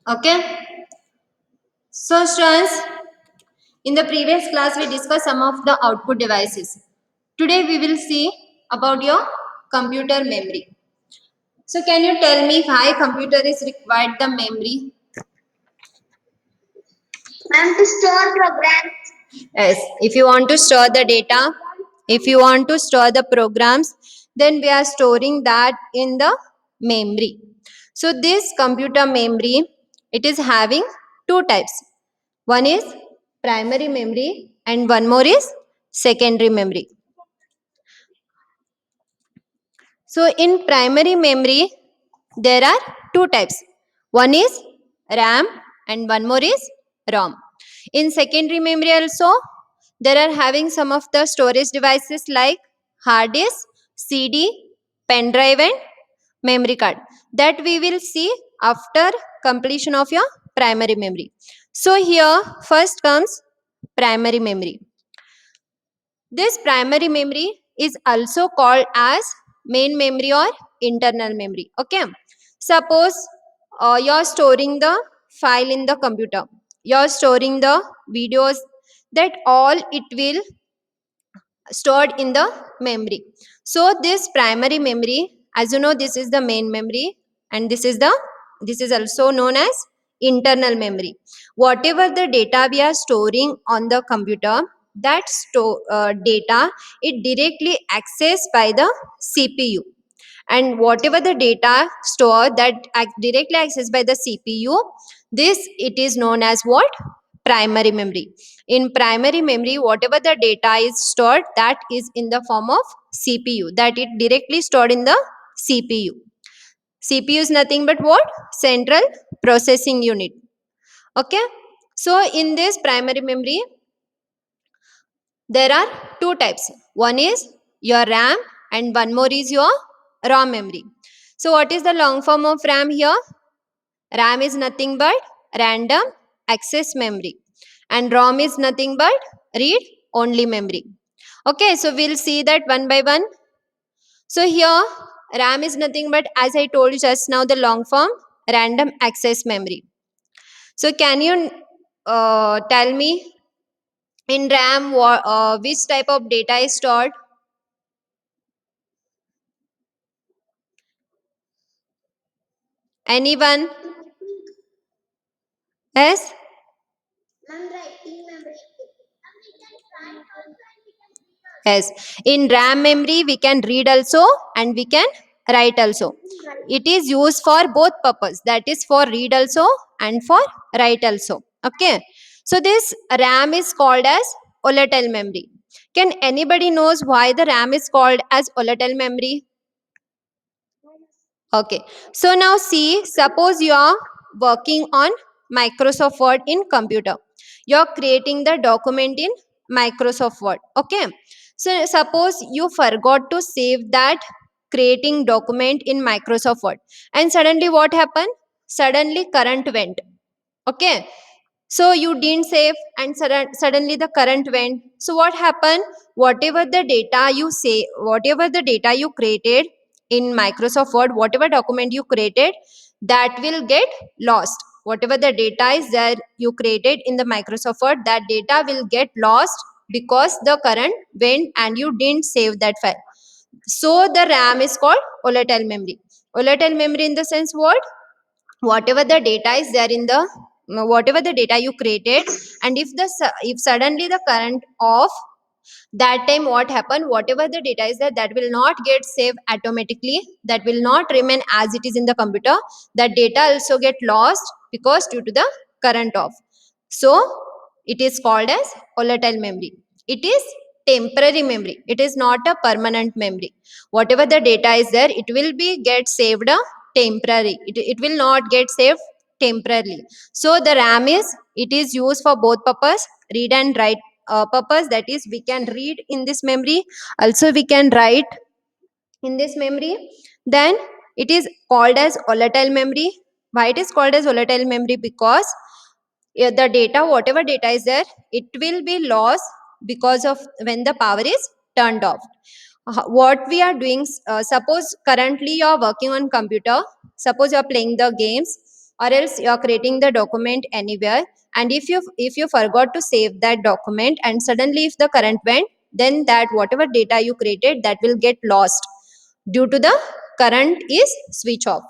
Okay. So students, in the previous class we discussed some of the output devices. Today we will see about your computer memory. So can you tell me why computer is required the memory? And to store programs. Yes, if you want to store the data, if you want to store the programs, then we are storing that in the memory. So this computer memory, it is having two types. One is primary memory and one more is secondary memory. So in primary memory, there are two types. One is RAM and one more is ROM. In secondary memory also, there are having some of the storage devices like hard disk, CD, pen drive and memory card that we will see after completion of your primary memory. So here first comes primary memory. This primary memory is also called as main memory or internal memory. Okay. Suppose you're storing the file in the computer. You're storing the videos that all it will stored in the memory. So this primary memory, as you know, this is the main memory and this is also known as internal memory. Whatever the data we are storing on the computer, that data it directly accessed by the CPU, and whatever the data stored that directly accessed by the CPU, this it is known as what? Primary memory. In primary memory, whatever the data is stored, that is in the form of CPU, that it directly stored in the CPU. CPU is nothing but what? Central processing unit. Okay. So in this primary memory, there are two types. One is your RAM and one more is your ROM memory. So what is the long form of RAM here? RAM is nothing but random access memory and ROM is nothing but read only memory. Okay, so we'll see that one by one. So here RAM is nothing but, as I told you just now, the long form random access memory. So can you tell me in RAM which type of data is stored? Anyone? Yes? I'm writing memory. Yes. In RAM memory, we can read also and we can write also. It is used for both purpose. That is for read also and for write also. Okay. So this RAM is called as volatile memory. Can anybody knows why the RAM is called as volatile memory? Okay. So now see, suppose you are working on Microsoft Word in computer. You are creating the document in Microsoft Word. Okay. So suppose you forgot to save that creating document in Microsoft Word, and suddenly what happened? Suddenly current went. Okay. So you didn't save and suddenly the current went. So what happened? Whatever the data you say, whatever the data you created in Microsoft Word, whatever document you created, that will get lost. Whatever the data is there you created in the Microsoft Word, that data will get lost because the current went and you didn't save that file. So the RAM is called volatile memory. Volatile memory in the sense what? Whatever the data is there in the whatever the data you created, and if suddenly the current off, that time what happened? Whatever the data is there, that will not get saved automatically, that will not remain as it is in the computer. That data also get lost because due to the current off. So it is called as volatile memory. It is temporary memory, it is not a permanent memory. Whatever the data is there, it will be get saved temporary, it will not get saved temporarily. So the RAM is, it is used for both purpose, read and write purpose. That is, we can read in this memory, also we can write in this memory. Then it is called as volatile memory. Why it is called as volatile memory? Because the data, whatever data is there, it will be lost because of when the power is turned off. What we are doing, suppose currently you are working on computer, suppose you are playing the games, or else you are creating the document anywhere, and if you forgot to save that document and suddenly if the current went, then that whatever data you created, that will get lost due to the current is switch off.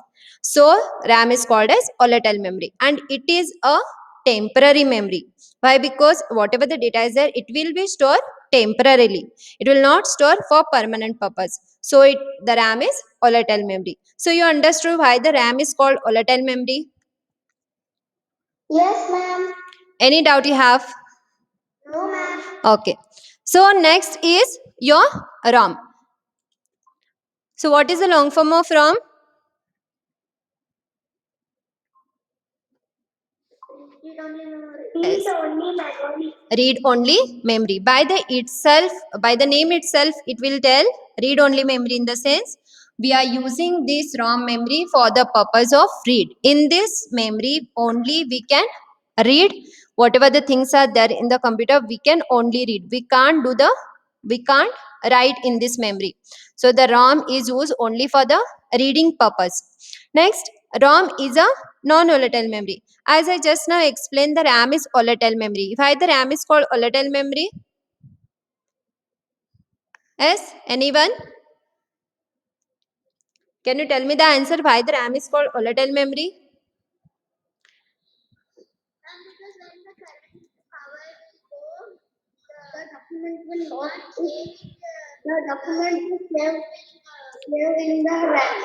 So RAM is called as volatile memory, and it is a temporary memory. Why? Because whatever the data is there, it will be stored temporarily, it will not store for permanent purpose. So the RAM is volatile memory. So you understood why the RAM is called volatile memory? Yes, ma'am. Any doubt you have? No, ma'am. Okay. So next is your ROM. So what is the long form of ROM? Read only memory. Yes. Read only memory. Read only memory. By the name itself, it will tell read only memory, in the sense we are using this ROM memory for the purpose of read. In this memory only we can read whatever the things are there in the computer, we can only read. We can't write in this memory. So the ROM is used only for the reading purpose. Next, ROM is a non-volatile memory. As I just now explained, the RAM is volatile memory. Why the RAM is called volatile memory? Yes, anyone? Can you tell me the answer why the RAM is called volatile memory? And because when the current power will go, the document will not change. The document will save in the RAM.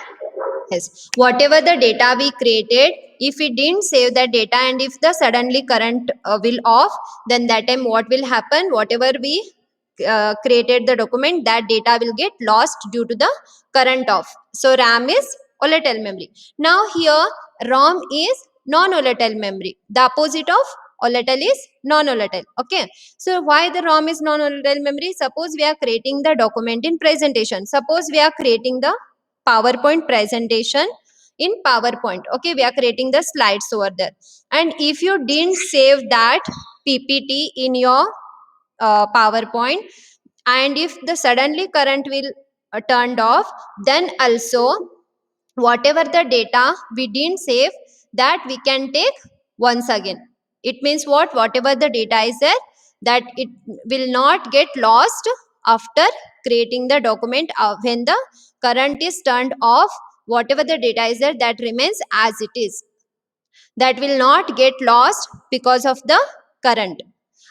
Yes. Whatever the data we created, if we didn't save that data and if the suddenly current will off, then that time what will happen? Whatever we created the document, that data will get lost due to the current off. So RAM is volatile memory. Now here ROM is non-volatile memory. The opposite of volatile is non-volatile. Okay. So why the ROM is non-volatile memory? Suppose we are creating the document in presentation. Suppose we are creating the PowerPoint presentation in PowerPoint. Okay, we are creating the slides over there. And if you didn't save that PPT in your PowerPoint, and if the suddenly current will turned off, then also whatever the data we didn't save, that we can take once again. It means what? Whatever the data is there, that it will not get lost after creating the document. When the current is turned off, whatever the data is there, that remains as it is, that will not get lost because of the current.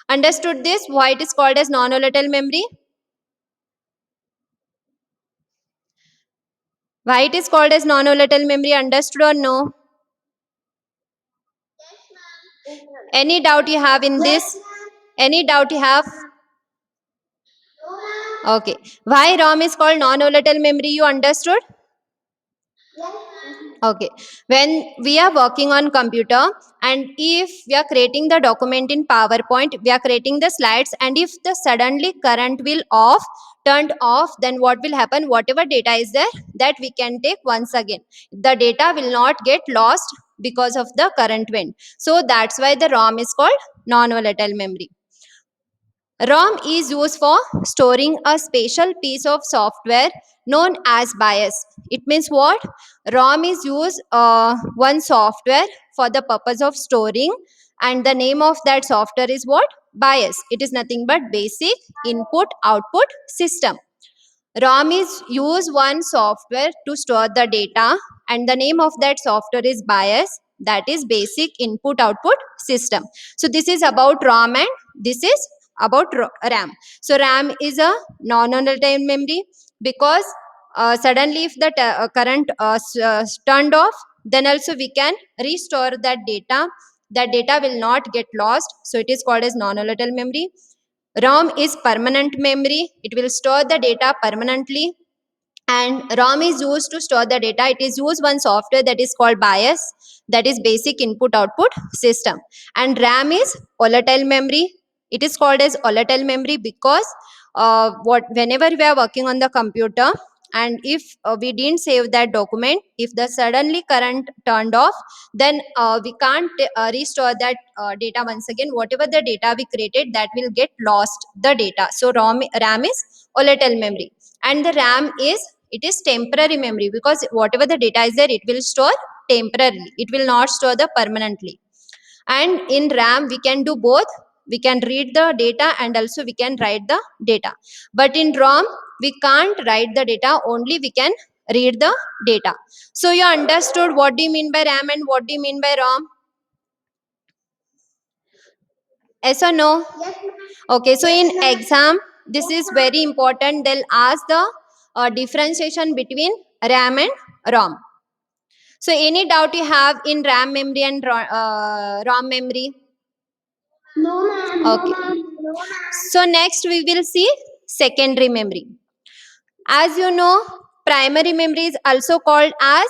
Understood this? Why it is called as non-volatile memory? Why it is called as non-volatile memory? Understood or no? Yes, ma'am. Any doubt you have in this? Yes, ma'am. Any doubt you have? No, ma'am. Okay. Why ROM is called non-volatile memory? You understood? Yes, ma'am. Okay. When we are working on computer and if we are creating the document in PowerPoint, we are creating the slides, and if the suddenly current will turned off, then what will happen? Whatever data is there, that we can take once again. The data will not get lost because of the current went. So that's why the ROM is called non-volatile memory. ROM is used for storing a special piece of software known as BIOS. It means what? ROM is used one software for the purpose of storing, and the name of that software is what? BIOS. It is nothing but basic input output system. ROM is use one software to store the data, and the name of that software is BIOS, that is basic input output system. So this is about ROM and this is about RAM. So RAM is a non-volatile memory because suddenly if the current turned off, then also we can restore that data. That data will not get lost, so it is called as non-volatile memory. ROM is permanent memory. It will store the data permanently. And ROM is used to store the data. It is used one software that is called BIOS, that is basic input output system. And RAM is volatile memory. It is called as volatile memory because whenever we are working on the computer and if we didn't save that document, if the suddenly current turned off, then we can't restore that data once again. Whatever the data we created, that will get lost the data. So RAM is volatile memory, and the RAM is, it is temporary memory because whatever the data is there, it will store temporarily. It will not store the permanently. And in RAM we can do both. We can read the data and also we can write the data. But in ROM we can't write the data, only we can read the data. So you understood what do you mean by RAM and what do you mean by ROM? Yes or no? Yes, ma'am. Okay, so Yes, in ma'am. exam this is very important. They'll ask the differentiation between RAM and ROM. So any doubt you have in RAM memory and ROM memory? No, ma'am. Okay. No, ma'am. So next we will see secondary memory. As you know, primary memory is also called as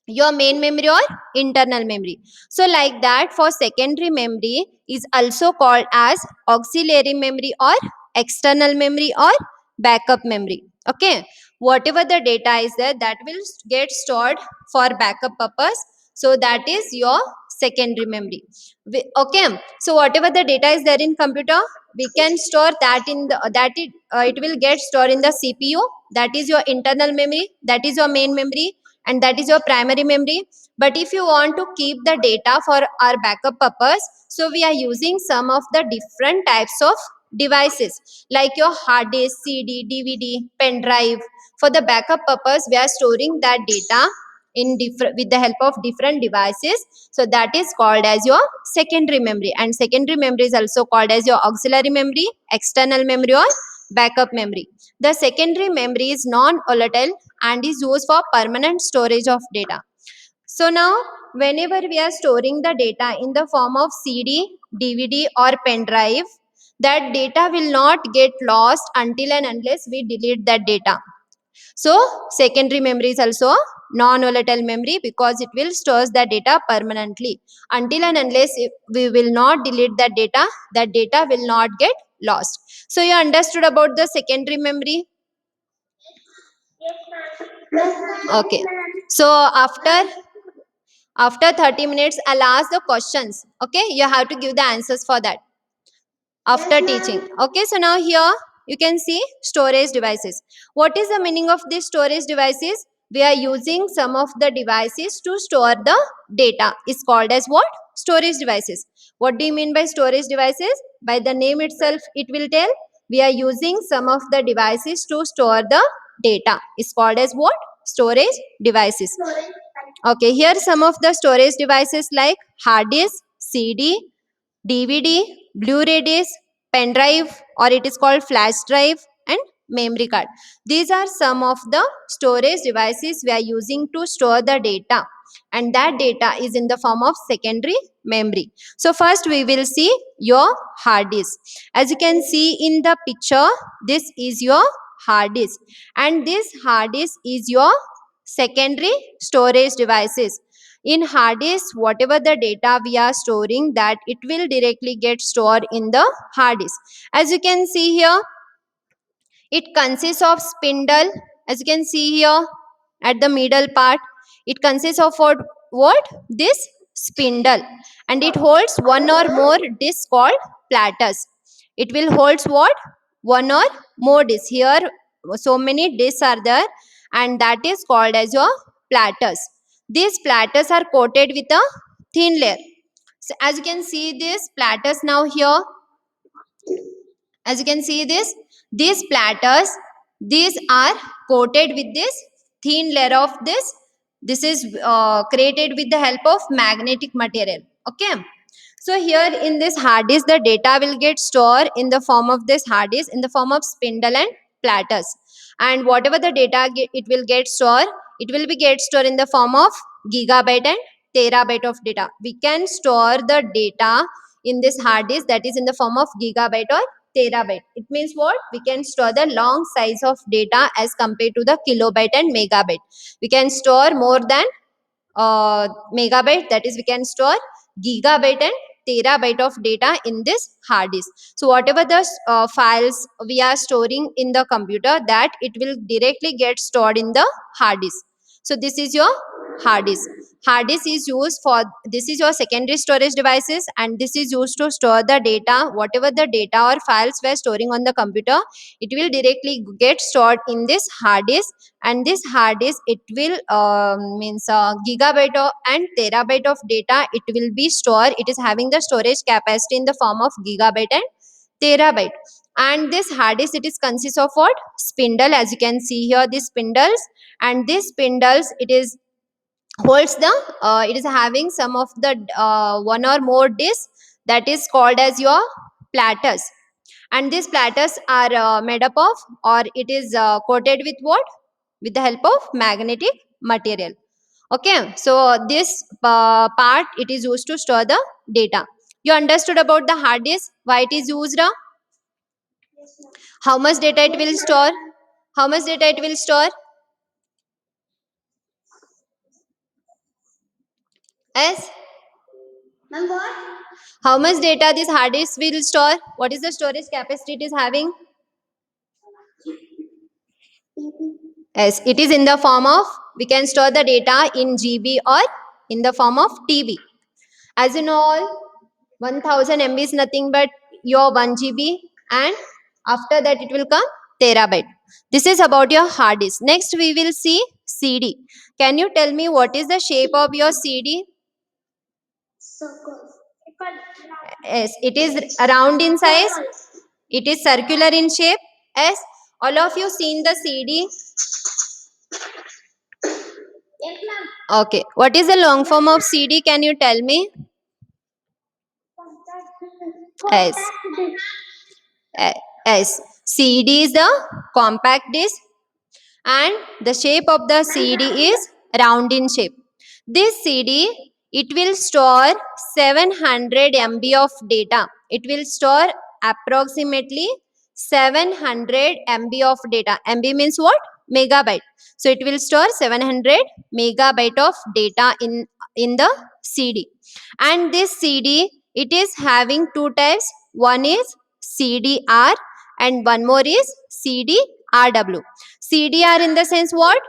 your main memory or internal memory. So like that, for secondary memory is also called as auxiliary memory or external memory or backup memory. Okay, whatever the data is there, that will get stored for backup purpose. So that is your secondary memory. Okay, so whatever the data is there in computer, we can store that in the it will get stored in the CPU. That is your internal memory, that is your main memory, and that is your primary memory. But if you want to keep the data for our backup purpose, so we are using some of the different types of devices like your hard disk, CD, DVD, pen drive. For the backup purpose we are storing that data in different with the help of different devices. So that is called as your secondary memory. And secondary memory is also called as your auxiliary memory, external memory, or backup memory. The secondary memory is non-volatile and is used for permanent storage of data. So now whenever we are storing the data in the form of CD, DVD, or pen drive, that data will not get lost until and unless we delete that data. So secondary memory is also non-volatile memory because it will store the data permanently. Until and unless we will not delete that data will not get lost. So you understood about the secondary memory? Yes, ma'am. Yes, ma'am. Okay. So after 30 minutes I'll ask the questions. Okay, you have to give the answers for that after Yes, ma'am. teaching. Okay, so now here you can see storage devices. What is the meaning of these storage devices? We are using some of the devices to store the data. Is called as what? Storage devices. What do you mean by storage devices? By the name itself it will tell. We are using some of the devices to store the data. Is called as what? Storage devices. Storage. Okay, here some of the storage devices like hard disk, CD, DVD, Blu-ray disc, pen drive, or it is called flash drive, and memory card. These are some of the storage devices we are using to store the data, and that data is in the form of secondary memory. So first we will see your hard disk. As you can see in the picture, this is your hard disk, and this hard disk is your secondary storage devices. In hard disk, whatever the data we are storing, that it will directly get stored in the hard disk. As you can see here, it consists of spindle. As you can see here at the middle part, it consists of what? This spindle, and it holds one or more discs called platters. It will holds what? One or more discs. Here so many discs are there, and that is called as your platters. These platters are coated with a thin layer. So as you can see these platters now here, as you can see these platters, these are coated with this thin layer of this is created with the help of magnetic material. Okay, so here in this hard disk the data will get stored in the form of this hard disk in the form of spindle and platters. And whatever the data it will get stored, it will be get stored in the form of gigabyte and terabyte of data. We can store the data in this hard disk, that is in the form of gigabyte or terabyte. It means what? We can store the long size of data as compared to the kilobyte and megabyte. We can store more than megabyte, that is we can store gigabyte and terabyte of data in this hard disk. So whatever the files we are storing in the computer, that it will directly get stored in the hard disk. So this is your hard disk. Hard disk is used for, this is your secondary storage devices, and this is used to store the data. Whatever the data or files we are storing on the computer, it will directly get stored in this hard disk. And this hard disk, it will means gigabyte and terabyte of data it will be stored. It is having the storage capacity in the form of gigabyte and terabyte. And this hard disk, it is consists of what? Spindle, as you can see here, these spindles. And these spindles, it is holds the it is having some of the one or more discs, that is called as your platters. And these platters are made up of, or it is coated with what? With the help of magnetic material. Okay, so this part, it is used to store the data. You understood about the hard disk, why it is used? Yes, ma'am. How much data it will store? How much data it will store? Yes. Ma'am, what? How much data this hard disk will store? What is the storage capacity it is having? Yes, it is in the form of, we can store the data in GB or in the form of TB. As you know all, 1000 MB is nothing but your 1 GB, and after that it will come terabyte. This is about your hard disk. Next we will see CD. Can you tell me what is the shape of your CD? Circle. Yes, it is round in size. It is circular in shape. Yes, all of you seen the CD? Yes, ma'am. Okay, what is the long form of CD? Can you tell me? Yes. Yes, CD is the compact disc, and the shape of the CD is round in shape. This CD, it will store 700 MB of data. It will store approximately 700 MB of data. MB means what? Megabyte. So it will store 700 megabyte of data in the CD. And this CD, it is having two types. One is CDR and one more is CDRW. CDR in the sense what?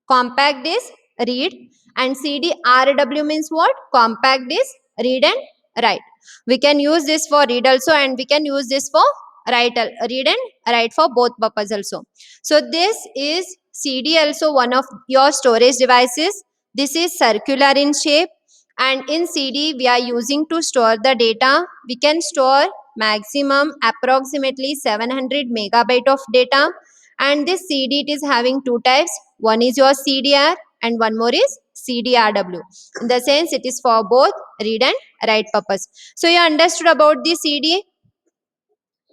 Compact disk read, and CDRW means what? Compact disk read and write. We can use this for read also, and we can use this for read and write for both purpose also. So this is CD, also one of your storage devices. This is circular in shape, and in CD we are using to store the data. We can store maximum approximately 700 megabyte of data. And this CD, it is having two types. One is your CDR and one more is CDRW. In the sense, it is for both read and write purpose. So you understood about the CD?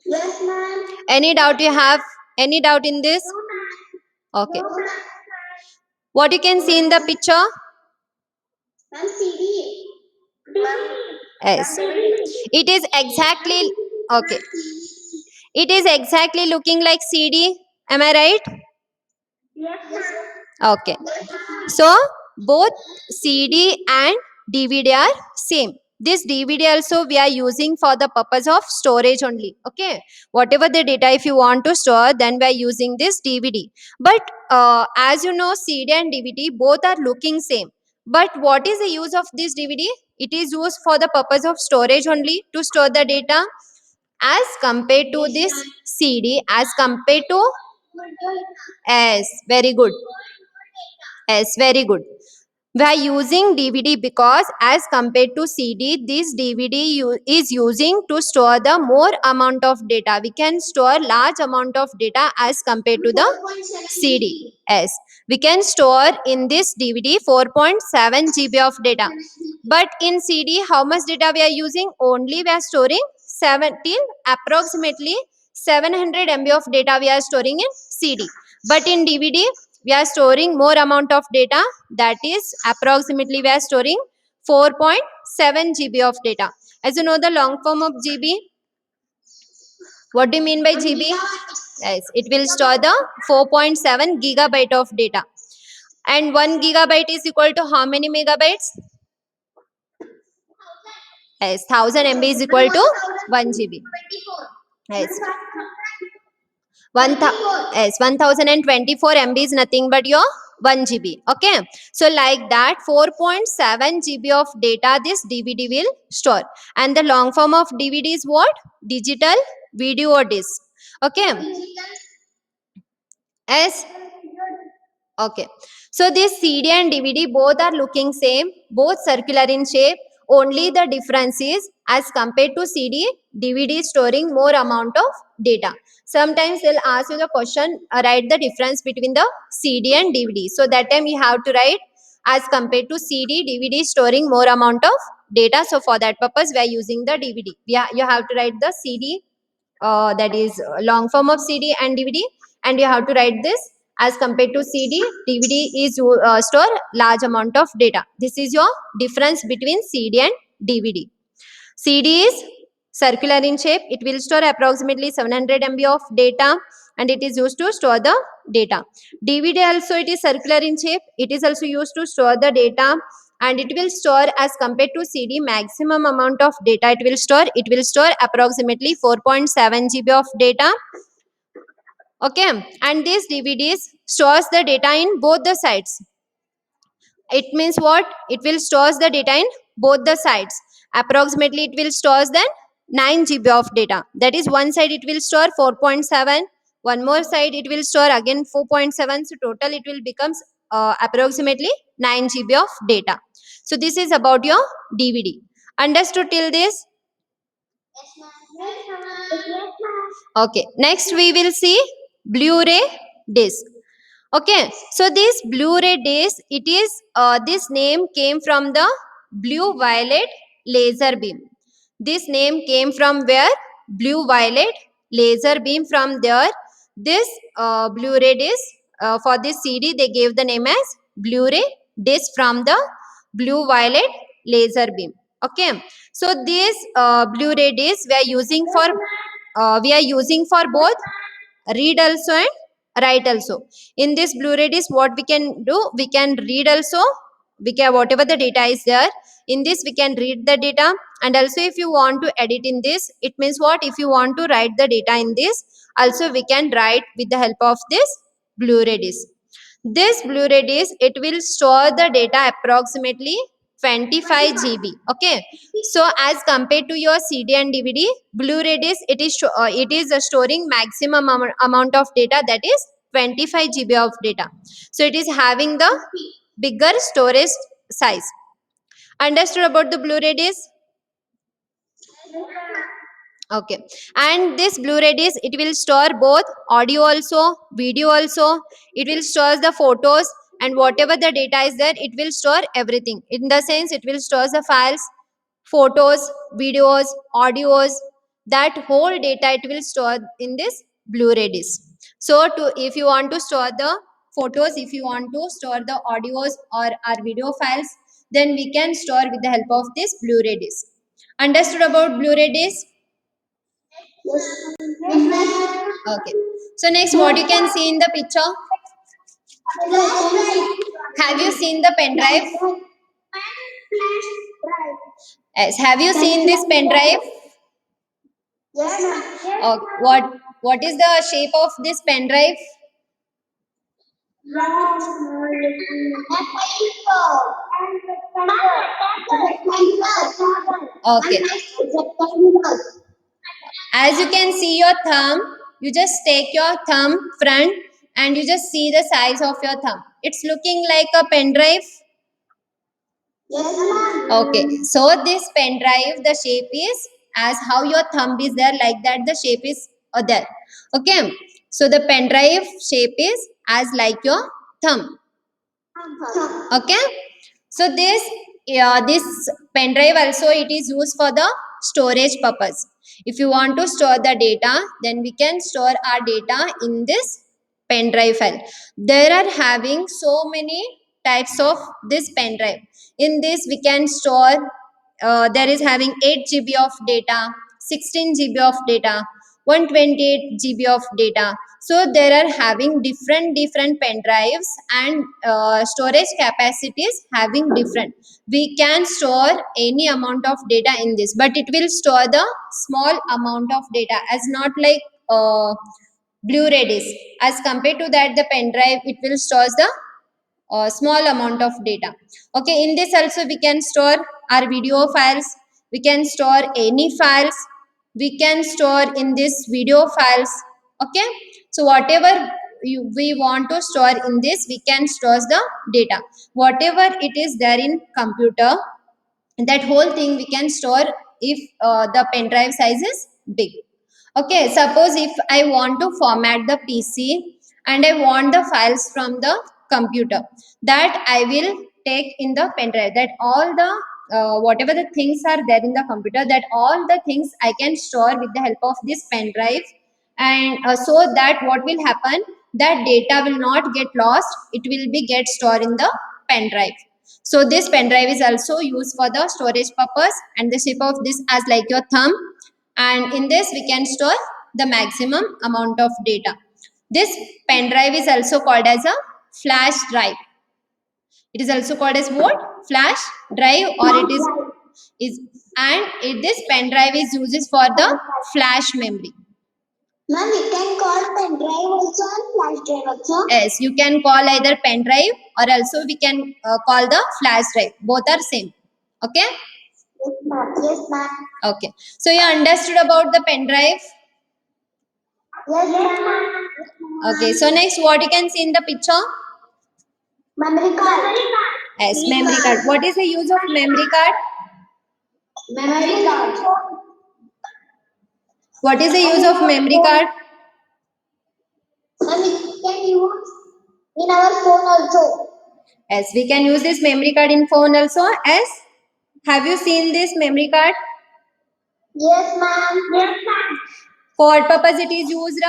Yes, ma'am. Any doubt you have? Any doubt in this? Okay. No, ma'am. What you can see in the picture? Ma'am, CD. Yes. It is exactly, okay. It is exactly looking like CD. Am I right? Yes, ma'am. Okay. So both CD and DVD are same. This DVD also we are using for the purpose of storage only. Okay. Whatever the data if you want to store, then we are using this DVD. But as you know, CD and DVD both are looking same. But what is the use of this DVD? It is used for the purpose of storage only, to store the data, as compared to this CD, as compared to, yes, very good. Yes, very good. We are using DVD because as compared to CD, this DVD is using to store the more amount of data. We can store large amount of data as compared to the CD. Yes, we can store in this DVD 4.7 GB of data. But in CD, how much data we are using? Only we are storing 17, approximately 700 MB of data we are storing in CD. But in DVD, we are storing more amount of data, that is approximately we are storing 4.7 GB of data. As you know the long form of GB, what do you mean by GB? Yes, it will store the 4.7 gigabyte of data. And 1 gigabyte is equal to how many megabytes? Yes, 1000 MB is equal to 1 GB. 24. Yes. 1024 MB is nothing but your 1 GB. Okay, so like that 4.7 GB of data this DVD will store. And the long form of DVD is what? Digital video disc. Okay, as okay, so this CD and DVD both are looking same, both circular in shape. Only the difference is, as compared to CD, DVD is storing more amount of data. Sometimes they'll ask you the question, write the difference between the CD and DVD. So that time you have to write, as compared to CD, DVD is storing more amount of data. So for that purpose, we are using the DVD. Yeah, you have to write the CD, that is long form of CD and DVD, and you have to write this, as compared to CD, DVD is store large amount of data. This is your difference between CD and DVD. CD is circular in shape. It will store approximately 700 MB of data, and it is used to store the data. DVD also, it is circular in shape. It is also used to store the data, and it will store, as compared to CD, maximum amount of data it will store. It will store approximately 4.7 GB of data. Okay, and these DVDs stores the data in both the sides. It means what? It will stores the data in both the sides. Approximately it will stores then 9 GB of data. That is, one side it will store 4.7, one more side it will store again 4.7. So total it will becomes approximately 9 GB of data. So this is about your DVD. Understood till this? Okay, next we will see Blu-ray disc. Okay, so this Blu-ray disc, it is this name came from the blue violet laser beam. This name came from where? Blue violet laser beam. From there, this Blu-ray disc, for this CD they gave the name as Blu-ray disc from the blue violet laser beam. Okay, so this Blu-ray disc we are using for both read also and write also. In this Blu-ray disc, what we can do? We can read also. We can, whatever the data is there in this, we can read the data. And also, if you want to edit in this, it means what? If you want to write the data in this, also we can write with the help of this Blu-ray disc. This Blu-ray disc, it will store the data approximately 25 GB. Okay, so as compared to your CD and DVD, Blu-ray disc, it is storing maximum amount of data, that is 25 GB of data. So it is having the bigger storage size. Understood about the Blu-ray disc? Okay, and this Blu-ray disc, it will store both audio also, video also. It will store the photos, and whatever the data is there, it will store everything. In the sense, it will store the files, photos, videos, audios, that whole data it will store in this Blu-ray disc. So to, if you want to store the photos, if you want to store the audios or our video files, then we can store with the help of this Blu-ray disc. Understood about Blu-ray disc? Okay, so next, what you can see in the picture? Have you seen the pen drive? Yes. Have you seen this pen drive? What is the shape of this pen drive? Okay, as you can see your thumb, you just take your thumb front and you just see the size of your thumb. It's looking like a pen drive. Okay, so this pen drive, the shape is as how your thumb is there, like that the shape is there. Okay, so the pen drive shape is as like your thumb. Okay, so this pen drive also, it is used for the storage purpose. If you want to store the data, then we can store our data in this pen drive file. There are having so many types of this pen drive. In this we can store, there is having 8 GB of data, 16 GB of data, 128 GB of data. So there are having different pen drives, and storage capacities having different. We can store any amount of data in this, but it will store the small amount of data, as not like Blu-ray disc. As compared to that, the pen drive, it will store the small amount of data. Okay, in this also we can store our video files, we can store any files, we can store in this video files. Okay, so whatever we want to store in this, we can store the data. Whatever it is there in computer, that whole thing we can store if the pen drive size is big. Okay, suppose if I want to format the PC and I want the files from the computer, that I will take in the pen drive, that all the whatever the things are there in the computer, that all the things I can store with the help of this pen drive. And so that what will happen, that data will not get lost, it will be get stored in the pen drive. So this pen drive is also used for the storage purpose, and the shape of this as like your thumb, and in this we can store the maximum amount of data. This pen drive is also called as a flash drive. It is also called as what? Flash drive, or it is and this pen drive is used for the flash memory. Ma'am, we can call pen drive also and flash drive also. Yes, you can call either pen drive or also we can call the flash drive. Both are same. Okay. Yes, ma'am. Yes, ma'am. Okay. So you understood about the pen drive. Yes, ma'am. Okay. So next, what you can see in the picture? Memory card. Yes, memory card. What is the use of memory card? Memory card. What is the use of memory card? Ma'am, we can use in our phone also. Yes, we can use this memory card in phone also. Yes. Have you seen this memory card? Yes, ma'am. Yes, ma'am. For what purpose it is used?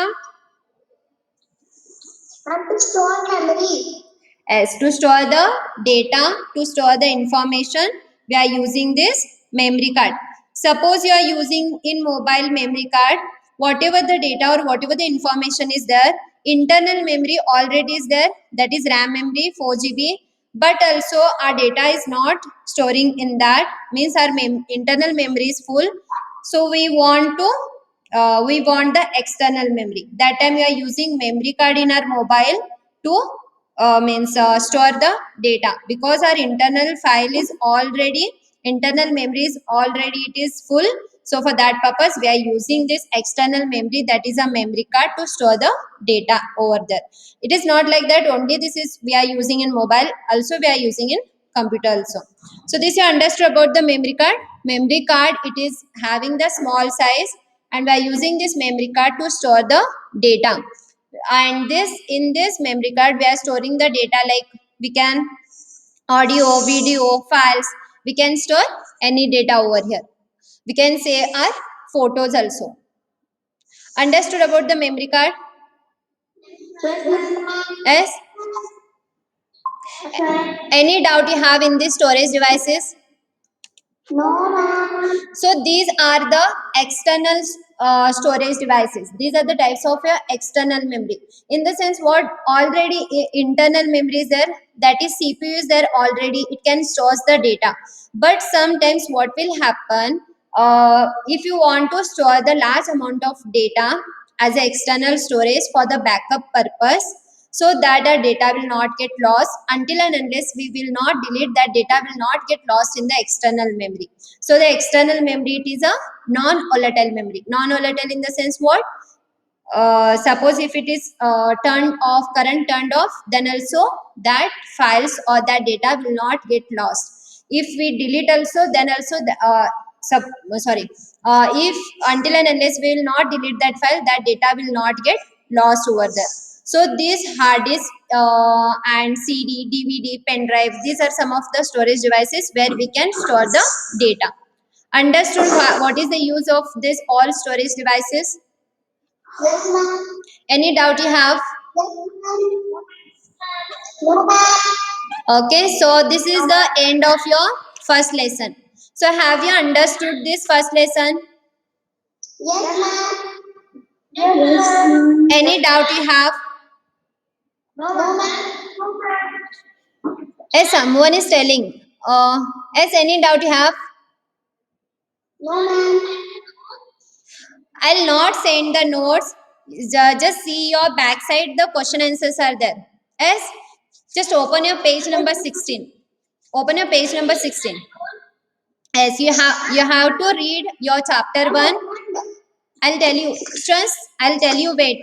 And to store memory. As to store the data, to store the information, we are using this memory card. Suppose you are using in mobile memory card, whatever the data or whatever the information is there, internal memory already is there, that is RAM memory 4 GB, but also our data is not storing in that, means our internal memory is full. So we want the external memory. That time we are using memory card in our mobile to store the data, because our internal memory is already it is full. So for that purpose we are using this external memory, that is a memory card, to store the data over there. It is not like that only this is we are using in mobile, also we are using in computer also. So this you understood about the memory card. Memory card, it is having the small size, and we are using this memory card to store the data. And this in this memory card we are storing the data, like we can audio, video, files, we can store any data over here. We can say our photos also. Understood about the memory card? Yes, ma'am. Yes. Okay. Any doubt you have in these storage devices? No, ma'am. So these are the external storage devices. These are the types of your external memory. In the sense, what already internal memory is there, that is CPU is there already, it can store the data. But sometimes what will happen, if you want to store the large amount of data as an external storage for the backup purpose, so that our data will not get lost, until and unless we will not delete, that data will not get lost in the external memory. So the external memory, it is a non-volatile memory. Non-volatile in the sense what? Suppose if it is turned off, current turned off, then also that files or that data will not get lost. If we delete also, then also if until and unless we will not delete that file, that data will not get lost over there. So these hard disk and CD, DVD, pen drive, these are some of the storage devices where we can store the data. Understood what is the use of this all storage devices? Yes, ma'am. Any doubt you have? Yes, ma'am. No, ma'am. Okay, so this is the end of your first lesson. So have you understood this first lesson? Yes, ma'am. Yes, ma'am. Any doubt you have? No, ma'am. Yes, someone is telling. Yes, any doubt you have? No, ma'am. I'll not send the notes. Just see your backside. The question answers are there. Yes. Just open your page number 16. Open your page number 16. Yes, you have to read your chapter 1. I'll tell you. Stress, I'll tell you, wait.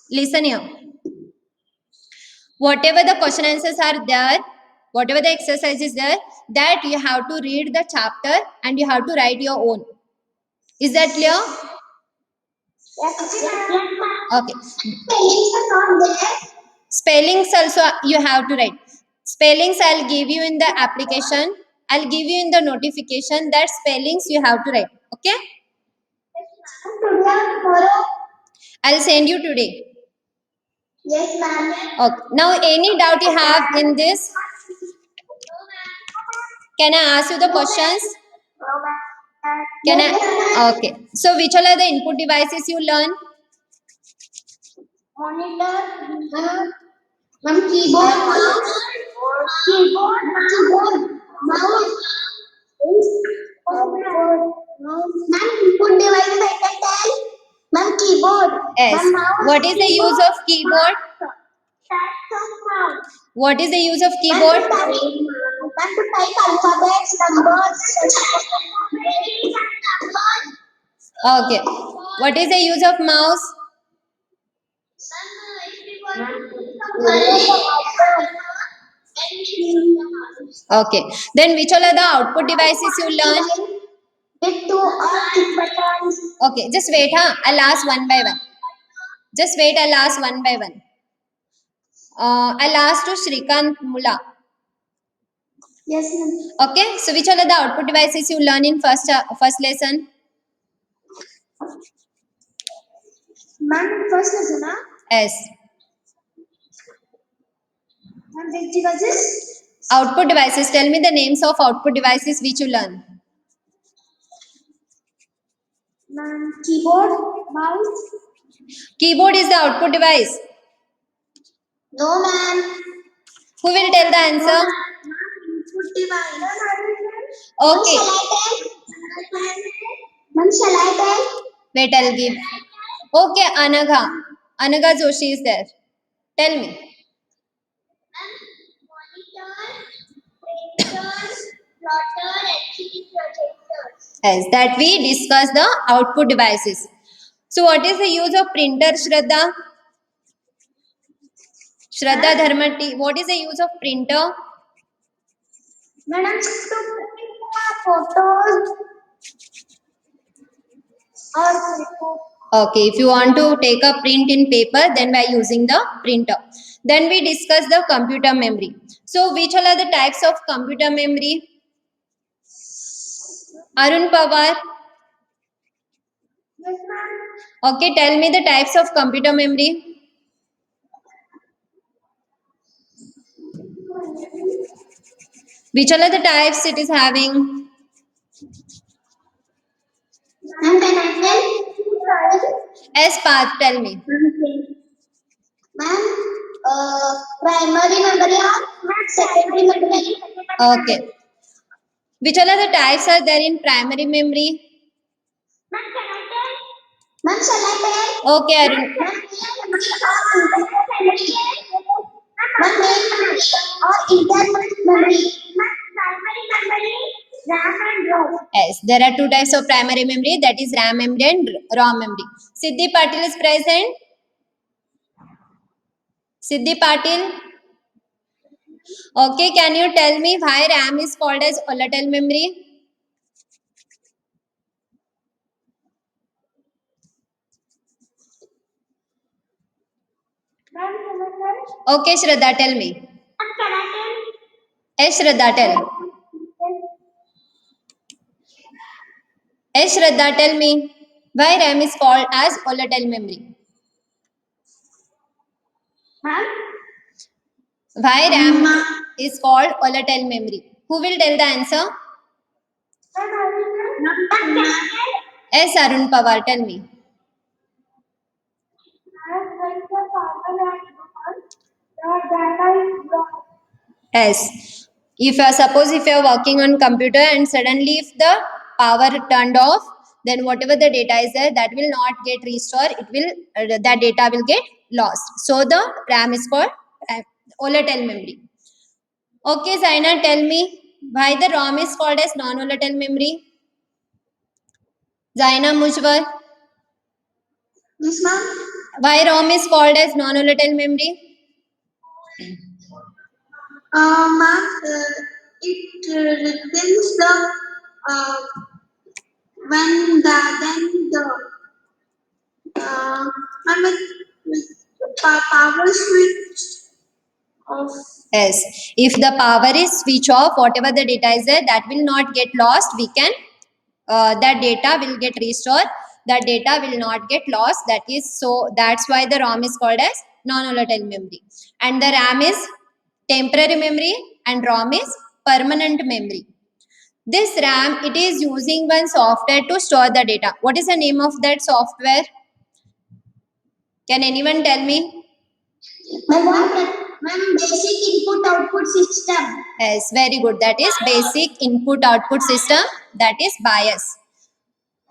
Listen here. Whatever the question answers are there, whatever the exercise is there, that you have to read the chapter and you have to write your own. Is that clear? Yes, Okay. Spellings also you have to write. Spellings I'll give you in the application. I'll give you in the notification that spellings you have to write. Okay? I'll send you today. Yes, ma'am. Okay. Now any doubt you have in this? Can I ask you the questions? Can I? Okay. So which all are the input devices you learn? Monitor, ma'am, keyboard, mouse, ma'am, input devices I can tell. Ma'am, keyboard, Yes. ma'am, mouse. What is the use of keyboard? What is the use of keyboard? Ma'am, to type alphabets, numbers. Okay. What is the use of mouse? Okay. Then which all are the output devices you learn? With two or six buttons. Okay. Just wait, huh? I'll ask one by one. Just wait, I'll ask one by one. I'll ask to Shrikant Mula. Yes, ma'am. Okay. So which all are the output devices you learn in first lesson? Ma'am, first lesson, huh? Yes. Ma'am, which devices? Output devices. Tell me the names of output devices which you learn. Ma'am, keyboard, mouse. Keyboard is the output device. No, ma'am. Who will tell the answer? Input device. Okay. Ma'am, shall I tell? Wait, I'll give. Okay, Anagha. Anagha Joshi is there. Tell me. Yes, that we discuss the output devices. So what is the use of printer, Shraddha? Shraddha Dharmati. What is the use of printer? Madam, to print photos or Okay, if you want to take a print in paper, then by using the printer. Then we discuss the computer memory. So which all are the types of computer memory? Arun Pawar. Yes, ma'am. Okay, tell me the types of computer memory. Which all are the types it is having? Ma'am, can I tell? S path, tell me. Ma'am, primary memory or secondary memory? Okay. Which all are the types are there in primary memory? Ma'am, can I tell? Ma'am, shall I tell? Okay, Arun. Ma'am, main memory or internal memory? Ma'am, primary memory, RAM and ROM. Yes, there are two types of primary memory, that is RAM memory and ROM memory. Siddhi Patil is present. Siddhi Patil. Okay, can you tell me why RAM is called as volatile memory? Ma'am, can I tell? Okay, Shraddha, tell me. Ma'am, can I tell? Yes, Shraddha, tell. Yes, Shraddha, tell me. Why RAM is called as volatile memory? Ma'am? Why RAM is called volatile memory? Who will tell the answer? Yes, Arun Pawar, tell me. Yes. If suppose if you are working on computer and suddenly if the power turned off, then whatever the data is there, that will not get restored. It will that data will get lost. So the RAM is called volatile memory. Okay, Zaina, tell me why the ROM is called as non-volatile memory. Zaina Mujwar, Yes, ma'am. why ROM is called as non-volatile memory? Ma'am, it retains the when ma'am, power switch off. Yes, if the power is switch off, whatever the data is there, that will not get lost. We can, that data will get restored. That data will not get lost. That is so. That's why the ROM is called as non-volatile memory, and the RAM is temporary memory, and ROM is permanent memory. This RAM, it is using one software to store the data. What is the name of that software? Can anyone tell me? Ma'am, basic input output system. Yes, very good. That is basic input output system. That is BIOS.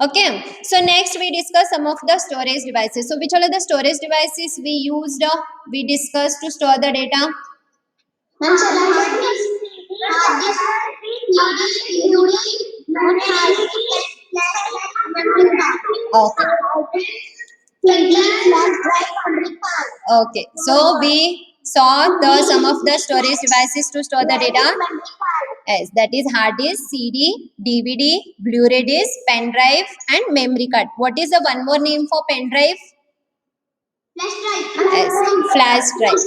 Okay. So next we discuss some of the storage devices. So which all are the storage devices we used? We discussed to store the data. Ma'am, hard disk, CD, DVD, memory card. Okay. Flash drive, memory card. Okay. So we saw the some of the storage devices to store the data. Memory card. Yes, that is hard disk, CD, DVD, Blu-ray disc, pen drive, and memory card. What is the one more name for pen drive? Flash drive. Yes, flash drive.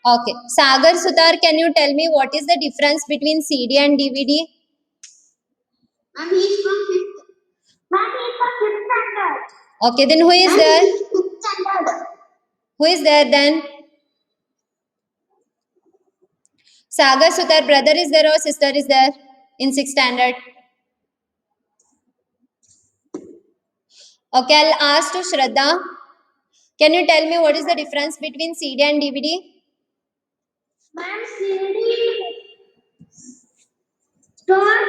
Okay. Sagar Sutar, can you tell me what is the difference between CD and DVD? Ma'am, he's from fifth. Ma'am, he's from fifth standard. Okay, then who is Ma'am, there? he's fifth standard. Who is there then? Sagar Sutar, brother is there or sister is there in 6th standard? Okay, I'll ask to Shraddha. Can you tell me what is the difference between CD and DVD? Ma'am, CD store.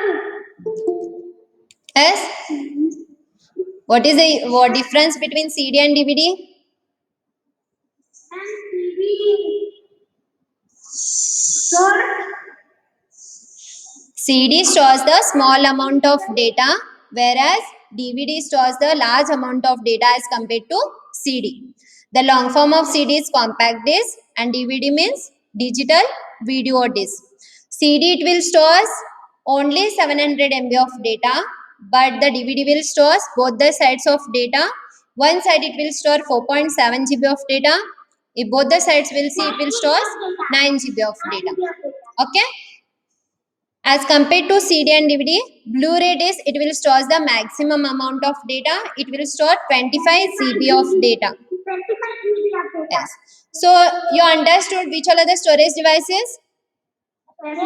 Yes? What is the what difference between CD and DVD? Ma'am, CD store. CD stores the small amount of data, whereas DVD stores the large amount of data as compared to CD. The long form of CD is compact disc and DVD means digital video disc. CD it will stores only 700 MB of data, but the DVD will stores both the sides of data. One side it will store 4.7 GB of data. If both the sides will see, it will stores 9 GB of data. Okay. As compared to CD and DVD, Blu-ray disc, it will store the maximum amount of data. It will store 25 GB of data. 25 GB of data. Yes. So, you understood which all are the storage devices? Yes.